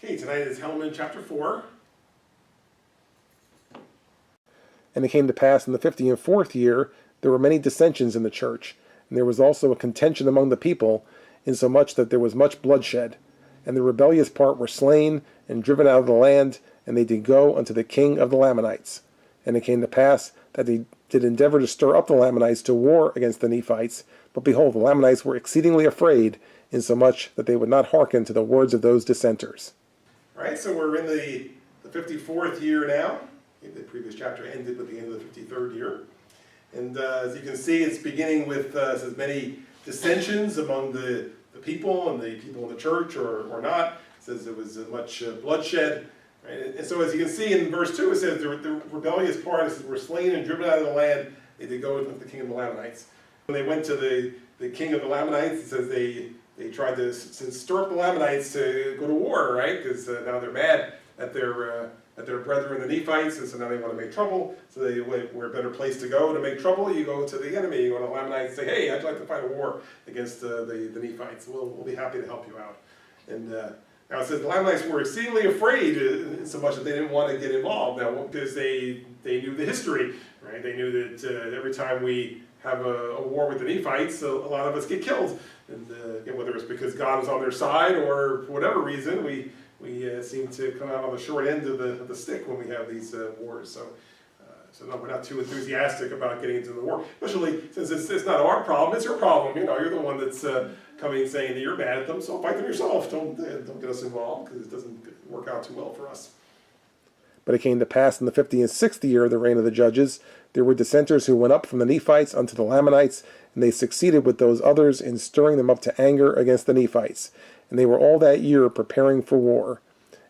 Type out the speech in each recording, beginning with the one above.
Okay, tonight is Helaman chapter 4. And it came to pass in the 54th year, there were many dissensions in the church, and there was also a contention among the people, insomuch that there was much bloodshed. And the rebellious part were slain, and driven out of the land, and they did go unto the king of the Lamanites. And it came to pass that they did endeavor to stir up the Lamanites to war against the Nephites, but behold, the Lamanites were exceedingly afraid, insomuch that they would not hearken to the words of those dissenters. All right, so we're in the 54th year now. The previous chapter ended with the end of the 53rd year. And as you can see, it's beginning with says many dissensions among the people and the people in the church or not. It says there was much bloodshed. Right? And so as you can see in verse 2, it says the rebellious parties were slain and driven out of the land. They did go with the king of the Lamanites. When they went to the king of the Lamanites, it says they tried to stir up the Lamanites to go to war, right? Because now they're mad at their brethren the Nephites, and so now they want to make trouble. So they were a better place to go to make trouble. You go to the enemy, you go to the Lamanites, and say, hey, I'd like to fight a war against the Nephites. We'll be happy to help you out. And now it says the Lamanites were exceedingly afraid, so much that they didn't want to get involved. Now, because they knew the history, right? They knew that every time we have a war with the Nephites, a lot of us get killed. And whether it's because God was on their side or for whatever reason, we seem to come out on the short end of the stick when we have these wars. So no, we're not too enthusiastic about getting into the war, especially since it's not our problem, it's your problem. You know, you're the one that's coming saying that you're mad at them, so fight them yourself. Don't get us involved, because it doesn't work out too well for us. But it came to pass in the 56th year of the reign of the judges, there were dissenters who went up from the Nephites unto the Lamanites, and they succeeded with those others in stirring them up to anger against the Nephites. And they were all that year preparing for war.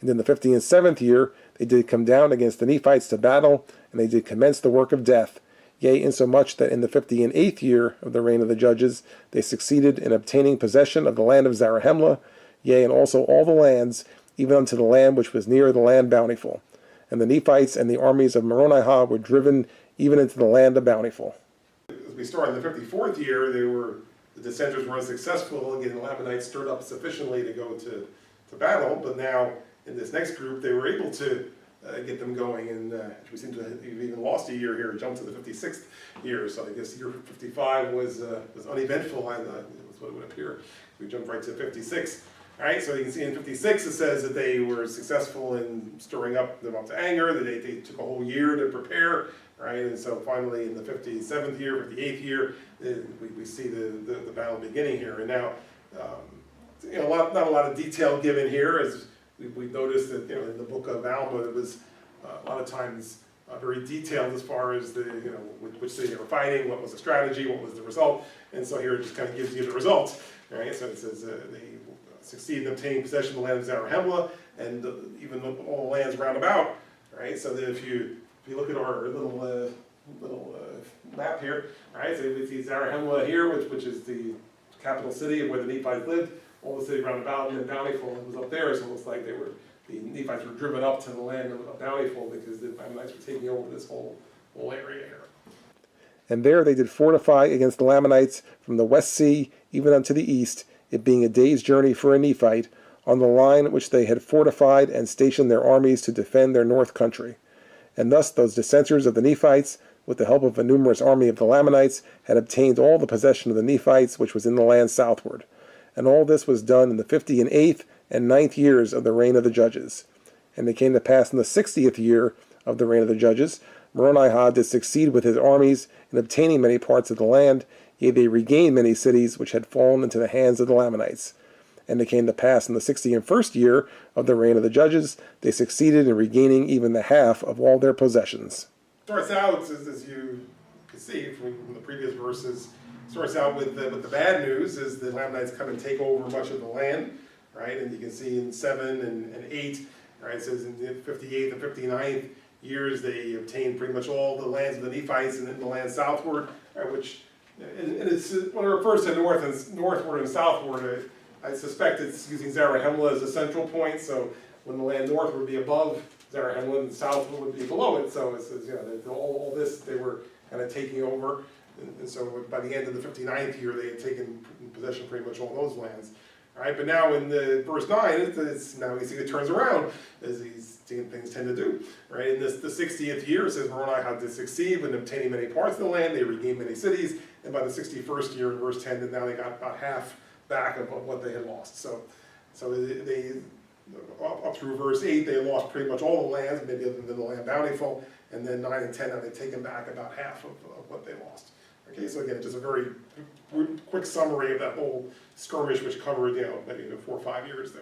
And in the 57th year they did come down against the Nephites to battle, and they did commence the work of death. Yea, insomuch that in the 58th year of the reign of the judges they succeeded in obtaining possession of the land of Zarahemla, yea, and also all the lands, even unto the land which was near the land Bountiful. And the Nephites and the armies of Moronihah were driven even into the land of Bountiful. As we start in the 54th year, the dissenters were unsuccessful. Again, the Lamanites stirred up sufficiently to go to battle, but now in this next group they were able to get them going, and we seem to have even lost a year here, jumped to the 56th year, so I guess year 55 was uneventful, that's what it would appear. We jumped right to 56. All right, so you can see in 56 it says that they were successful in stirring them up to anger, that they took a whole year to prepare, right? And so finally in the 57th year, 58th year, we see the battle beginning here. And now, not a lot of detail given here, as we've noticed that in the book of Alma, it was a lot of times very detailed as far as which city they were fighting, what was the strategy, what was the result, and so here it just kind of gives you the results, right? So it says they succeeded in obtaining possession of the land of Zarahemla and even all the lands round about, right? So that if you look at our little map here, right? So we see Zarahemla here, which is the capital city of where the Nephites lived. All the city round about, and then Bountiful was up there, so it looks like the Nephites were driven up to the land of Bountiful because the Lamanites were taking over this whole area here. And there they did fortify against the Lamanites from the west sea even unto the east, it being a day's journey for a Nephite, on the line which they had fortified and stationed their armies to defend their north country. And thus those dissenters of the Nephites, with the help of a numerous army of the Lamanites, had obtained all the possession of the Nephites which was in the land southward. And all this was done in the 58th and 9th years of the reign of the judges. And it came to pass in the 60th year of the reign of the judges, Moronihah did succeed with his armies in obtaining many parts of the land, yea, they regained many cities which had fallen into the hands of the Lamanites. And it came to pass in the 61st year of the reign of the judges, they succeeded in regaining even the half of all their possessions. Starts out, as you can see from the previous verses, starts out with the bad news, is the Lamanites come and take over much of the land, right? And you can see in 7 and 8, right, it says in the 58th and 59th years they obtained pretty much all the lands of the Nephites and then the land southward, right, which, and it's, when it refers to northward and southward, I suspect it's using Zarahemla as a central point, so when the land north would be above Zarahemla and south would be below it, so it says, all this they were kind of taking over. And so by the end of the 59th year, they had taken possession of pretty much all those lands. All right, but now in the verse 9, now we see it turns around, as these things tend to do. Right, in the 60th year, it says Moroni had to succeed in obtaining many parts of the land. They regained many cities, and by the 61st year, in verse 10, now they got about half back of what they had lost. So they up through verse 8, they lost pretty much all the lands, maybe other than the land bountiful, and then 9 and 10, now they've taken back about half of what they lost. Okay, so again, just a very quick summary of that whole skirmish, which covered, maybe 4 or 5 years there.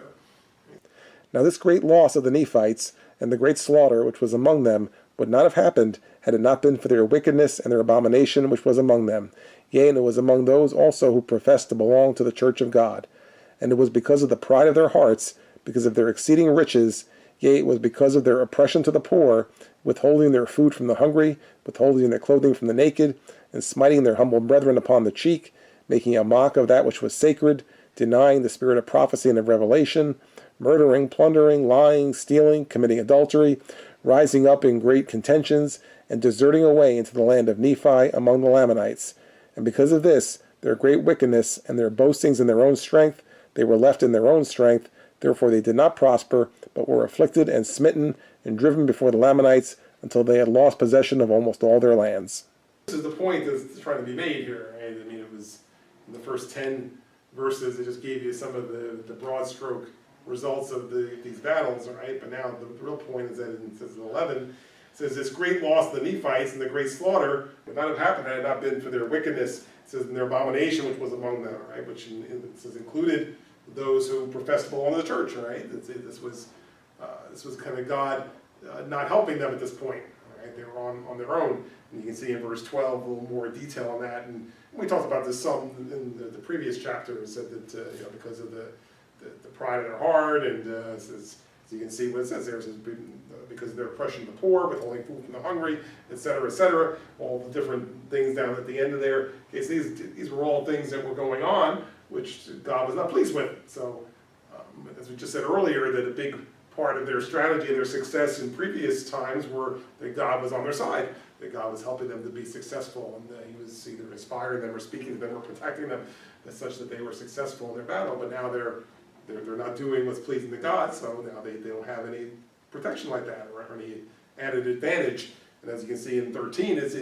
Now this great loss of the Nephites and the great slaughter which was among them would not have happened had it not been for their wickedness and their abomination which was among them. Yea, and it was among those also who professed to belong to the church of God. And it was because of the pride of their hearts, because of their exceeding riches, yea, it was because of their oppression to the poor, withholding their food from the hungry, withholding their clothing from the naked, and smiting their humble brethren upon the cheek, making a mock of that which was sacred, denying the spirit of prophecy and of revelation, murdering, plundering, lying, stealing, committing adultery, rising up in great contentions, and deserting away into the land of Nephi among the Lamanites. And because of this, their great wickedness, and their boastings in their own strength, they were left in their own strength, therefore they did not prosper, but were afflicted and smitten, and driven before the Lamanites, until they had lost possession of almost all their lands. This is the point that's trying to be made here, right? I mean, it was in the first 10 verses, it just gave you some of the broad stroke results of these battles, right? But now the real point is that it says in 11, it says this great loss of the Nephites and the great slaughter would not have happened had it not been for their wickedness. It says in their abomination which was among them, right? Which it says included those who professed to belong to the church, right? This was kind of God not helping them at this point, right? They were on their own. And you can see in verse 12 a little more detail on that. And we talked about this some in the previous chapter. It said that because of the pride of their heart, and as you can see what it says there, it says because of their oppression of the poor, withholding food from the hungry, etc., all the different things down at the end of there. Okay, so these were all things that were going on, which God was not pleased with. So, as we just said earlier, that a big part of their strategy and their success in previous times were that God was on their side, that God was helping them to be successful, and that He was either inspiring them or speaking to them or protecting them, such that they were successful in their battle. But now they're not doing what's pleasing to God, so now they don't have any protection like that or any added advantage. And as you can see in 13, it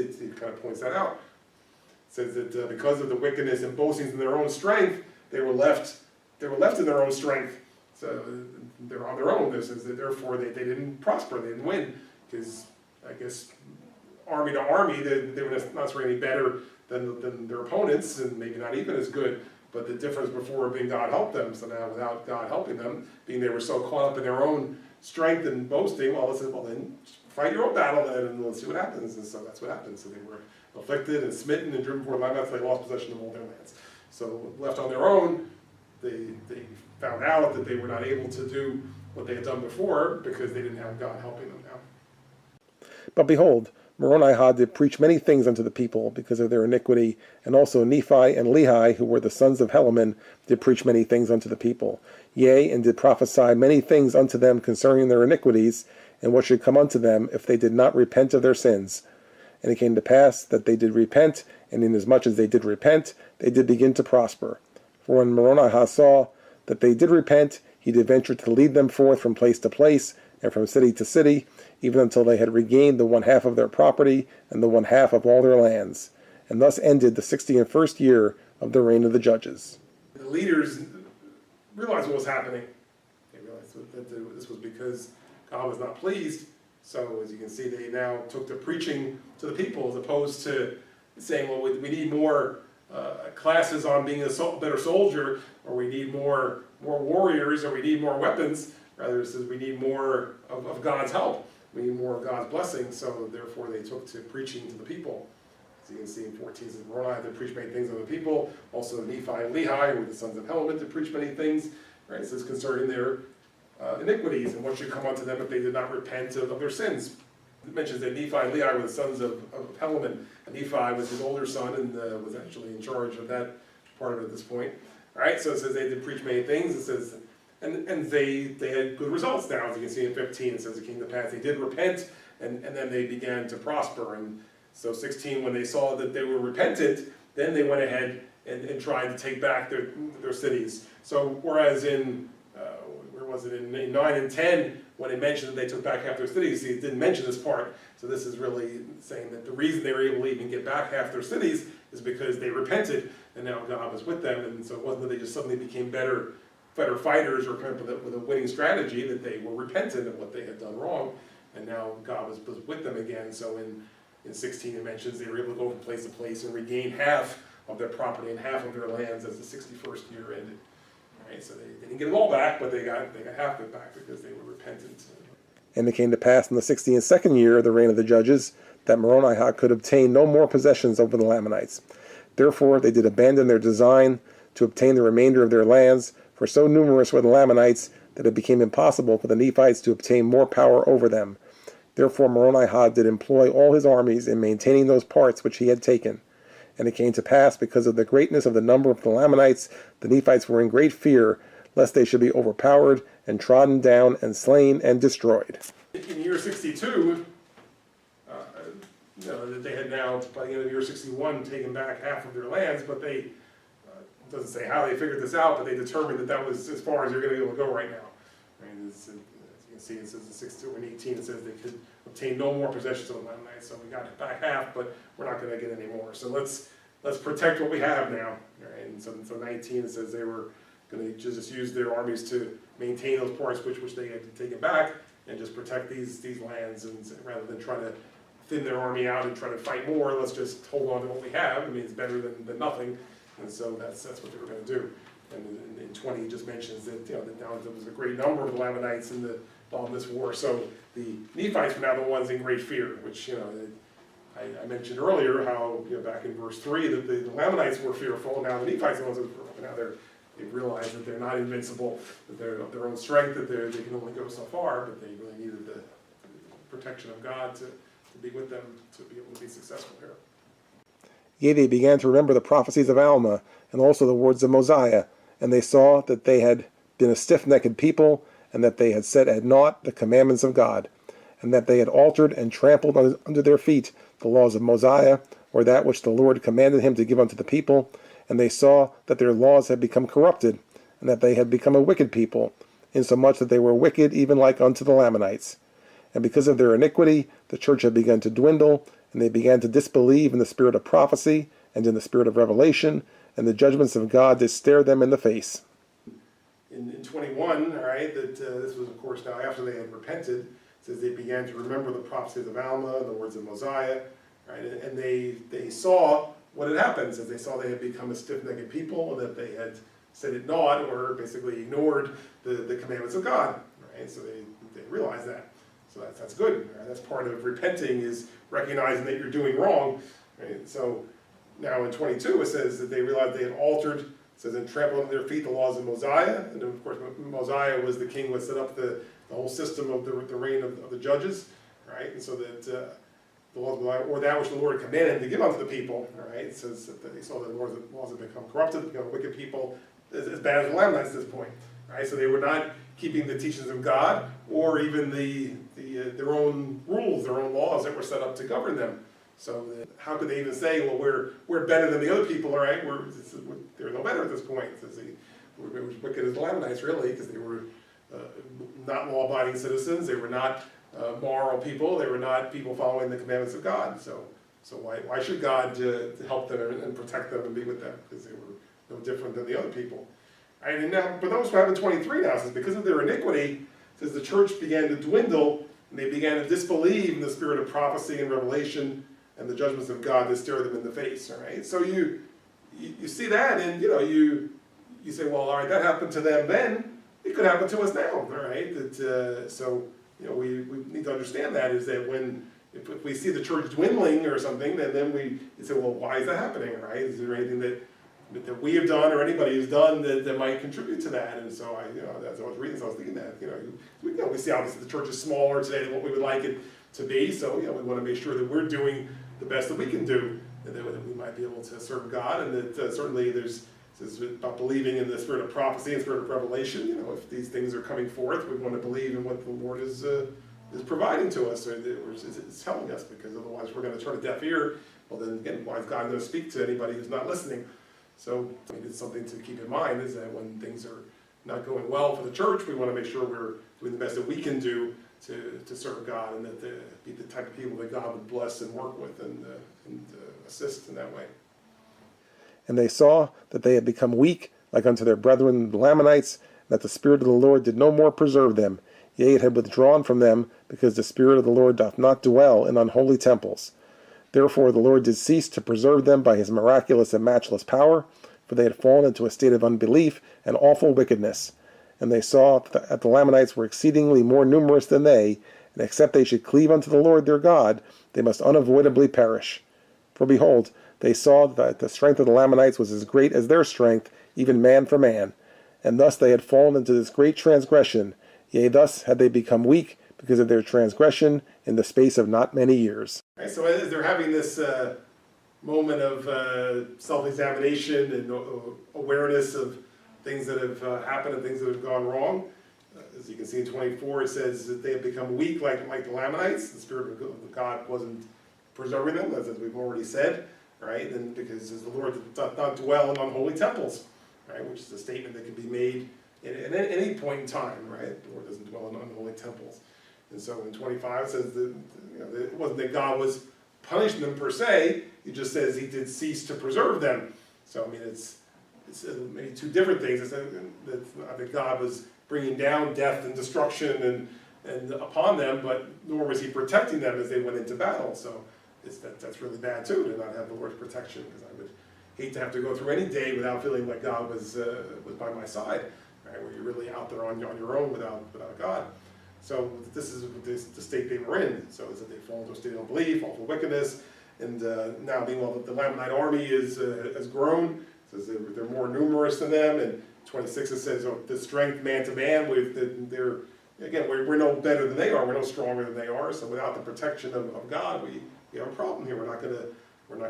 kind of points that out. It says that because of the wickedness and boastings in their own strength, they were left in their own strength. So they're on their own. This is that therefore they didn't prosper, they didn't win, because I guess army to army they were not necessarily any better than their opponents, and maybe not even as good. But the difference before being God helped them, so now without God helping them, being they were so caught up in their own strength and boasting, then fight your own battle then, and let's see what happens. And so that's what happened. So they were afflicted and smitten and driven before the Lamanites. They lost possession of all their lands. So left on their own, they found out that they were not able to do what they had done before because they didn't have God helping them now. But behold, Moroni did preach many things unto the people because of their iniquity, and also Nephi and Lehi, who were the sons of Helaman, did preach many things unto the people. Yea, and did prophesy many things unto them concerning their iniquities, and what should come unto them if they did not repent of their sins. And it came to pass that they did repent, and inasmuch as they did repent, they did begin to prosper. For when Moroni saw that they did repent, he did venture to lead them forth from place to place, and from city to city, even until they had regained the 1/2 of their property, and the 1/2 of all their lands. And thus ended the 61st year of the reign of the judges. The leaders realized what was happening. They realized that this was because God was not pleased. So as you can see, they now took to preaching to the people as opposed to saying, well, we need more classes on being a better soldier, or we need more warriors, or we need more weapons. Rather, it says we need more of God's help. We need more of God's blessing. So therefore, they took to preaching to the people. As you can see in 14, it says Moroni to preach many things to the people. Also Nephi and Lehi, who were the sons of Helaman, to preach many things. Right? It says concerning their iniquities and what should come unto them if they did not repent of their sins. It mentions that Nephi and Lehi were the sons of Helaman. And Nephi was his older son and was actually in charge of that part of it at this point. All right, so it says they did preach many things. It says, and they had good results now, as you can see in 15. It says it came to pass they did repent, and then they began to prosper. And so 16, when they saw that they were repentant, then they went ahead and trying to take back their cities. So whereas in, where was it, in 9 and 10, when it mentioned that they took back half their cities, it didn't mention this part. So this is really saying that the reason they were able to even get back half their cities is because they repented, and now God was with them, and so it wasn't that they just suddenly became better fighters or kind of with a winning strategy, that they were repentant of what they had done wrong, and now God was with them again. So in 16 it mentions they were able to go from place to place and regain half of their property and half of their lands as the 61st year ended. Right, so they didn't get it all back, but they got half of it back because they were repentant. And it came to pass in the 62nd year of the reign of the judges that Moronihah could obtain no more possessions over the Lamanites. Therefore they did abandon their design to obtain the remainder of their lands, for so numerous were the Lamanites that it became impossible for the Nephites to obtain more power over them. Therefore Moronihah did employ all his armies in maintaining those parts which he had taken. And it came to pass, because of the greatness of the number of the Lamanites, the Nephites were in great fear, lest they should be overpowered and trodden down and slain and destroyed. In year 62, that they had now, by the end of year 61, taken back half of their lands, but they, it doesn't say how they figured this out, but they determined that that was as far as you're going to be able to go right now. Right? As you can see, it says in 62 and 18, it says they could obtain no more possessions of the Lamanites, so we got back half, but we're not going to get any more. So let's protect what we have now. Right? And so 19, it says they were going to just use their armies to maintain those parts which they had taken back, and just protect these lands, and rather than try to thin their army out and try to fight more, let's just hold on to what we have. I mean, it's better than nothing, and so that's what they were going to do. And in 20, it just mentions that that now there was a great number of Lamanites in this war, so the Nephites were now the ones in great fear, which I mentioned earlier how back in verse 3 that the Lamanites were fearful, and now the Nephites are the ones who were fearful. Now they've realized that they're not invincible, that they're of their own strength, that they can only go so far, but they really needed the protection of God to be with them, to be able to be successful here. Yea, they began to remember the prophecies of Alma, and also the words of Mosiah, and they saw that they had been a stiff-necked people, and that they had set at naught the commandments of God, and that they had altered and trampled under their feet the laws of Mosiah, or that which the Lord commanded him to give unto the people, and they saw that their laws had become corrupted, and that they had become a wicked people, insomuch that they were wicked even like unto the Lamanites. And because of their iniquity, the church had begun to dwindle, and they began to disbelieve in the spirit of prophecy and in the spirit of revelation, and the judgments of God did stare them in the face. In 21, all right, that this was, of course, now after they had repented, it says they began to remember the prophecies of Alma, the words of Mosiah, right, and they saw what had happened, as they saw they had become a stiff-necked people, and that they had said it not, or basically ignored the commandments of God, right, so they realized that. So that's good. Right? That's part of repenting, is recognizing that you're doing wrong. Right? So now in 22 it says that they realized they had altered, it says, and trampled under their feet the laws of Mosiah. And of course Mosiah was the king who set up the whole system of the reign of the judges. Right? And so that the laws of Mosiah, or that which the Lord commanded him to give unto the people. Right? It says that they saw that the laws had become corrupted, become wicked people, as bad as the Lamanites at this point. Right? So they were not keeping the teachings of God, or even their own rules, their own laws that were set up to govern them. So how could they even say, well, we're better than the other people, all right? They're no better at this point. They were as wicked as the Lamanites, really, because they were not law-abiding citizens. They were not moral people. They were not people following the commandments of God. So why should God help them and protect them and be with them? Because they were no different than the other people. Right, and now, but notice what happened in 23 now. It says, because of their iniquity, it says the church began to dwindle, and they began to disbelieve in the spirit of prophecy and revelation and the judgments of God that stare them in the face. All right, so you see that, and you say, well, all right, that happened to them then. It could happen to us now. All right, so we need to understand that, is that if we see the church dwindling or something, then we say, well, why is that happening? All right, is there anything that we have done, or anybody has done, that might contribute to that? And so as I was reading, so I was thinking that we see obviously the church is smaller today than what we would like it to be. So we want to make sure that we're doing the best that we can do, and that we might be able to serve God. And that certainly there's about believing in the spirit of prophecy and spirit of revelation. If these things are coming forth, we want to believe in what the Lord is providing to us, or is telling us, because otherwise we're going to turn a deaf ear. Well, then again, why is God going to speak to anybody who's not listening? So it's something to keep in mind, is that when things are not going well for the church, we want to make sure we're doing the best that we can do to serve God, and that be the type of people that God would bless and work with and assist in that way. And they saw that they had become weak, like unto their brethren the Lamanites, and that the Spirit of the Lord did no more preserve them. Yea, it had withdrawn from them, because the Spirit of the Lord doth not dwell in unholy temples. Therefore the Lord did cease to preserve them by his miraculous and matchless power, for they had fallen into a state of unbelief and awful wickedness. And they saw that the Lamanites were exceedingly more numerous than they, and except they should cleave unto the Lord their God, they must unavoidably perish. For behold, they saw that the strength of the Lamanites was as great as their strength, even man for man. And thus they had fallen into this great transgression, yea, thus had they become weak, because of their transgression in the space of not many years. Right, so as they're having this moment of self-examination and awareness of things that have happened and things that have gone wrong, as you can see in 24, it says that they have become weak like the Lamanites. The Spirit of God wasn't preserving them, as we've already said, right? And because the Lord doth not dwell in unholy temples, right? Which is a statement that can be made at any point in time, right? The Lord doesn't dwell in unholy temples. And so in 25 it says that it wasn't that God was punishing them per se, he just says he did cease to preserve them. So I mean it's maybe two different things. It's that God was bringing down death and destruction and upon them, but nor was he protecting them as they went into battle. So that's really bad too, to not have the Lord's protection, because I would hate to have to go through any day without feeling like God was by my side, right? Where you're really out there on your own without God. So this is the state they were in. So is that they fall into a state of unbelief, awful wickedness, and now meanwhile the Lamanite army has grown. It says they're more numerous than them. And 26 it says the strength man to man. We're no better than they are. We're no stronger than they are. So without the protection of God, we have a problem here. We're not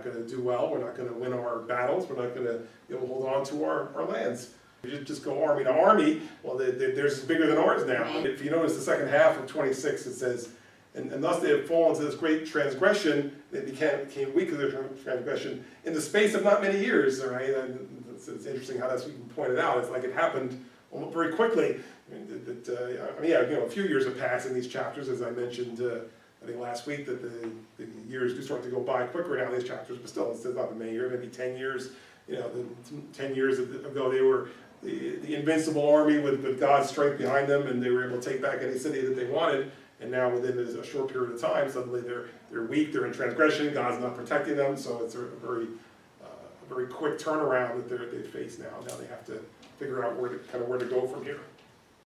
going to do well. We're not going to win our battles. We're not going to be able to hold on to our lands. You just go army to army, well, theirs is bigger than ours now. If you notice the second half of 26, it says, and thus they have fallen into this great transgression, they became weak of their transgression in the space of not many years, all right? And it's interesting how that's even pointed out. It's like it happened very quickly. A few years have passed in these chapters, as I mentioned, I think last week, that the years do start to go by quicker now in these chapters, but still, it's not been many years, maybe 10 years. 10 years ago, they were the invincible army with God's strength behind them, and they were able to take back any city that they wanted. And now within a short period of time, suddenly they're weak, they're in transgression, God's not protecting them. So it's a very quick turnaround that they face now. Now they have to figure out where to go from here.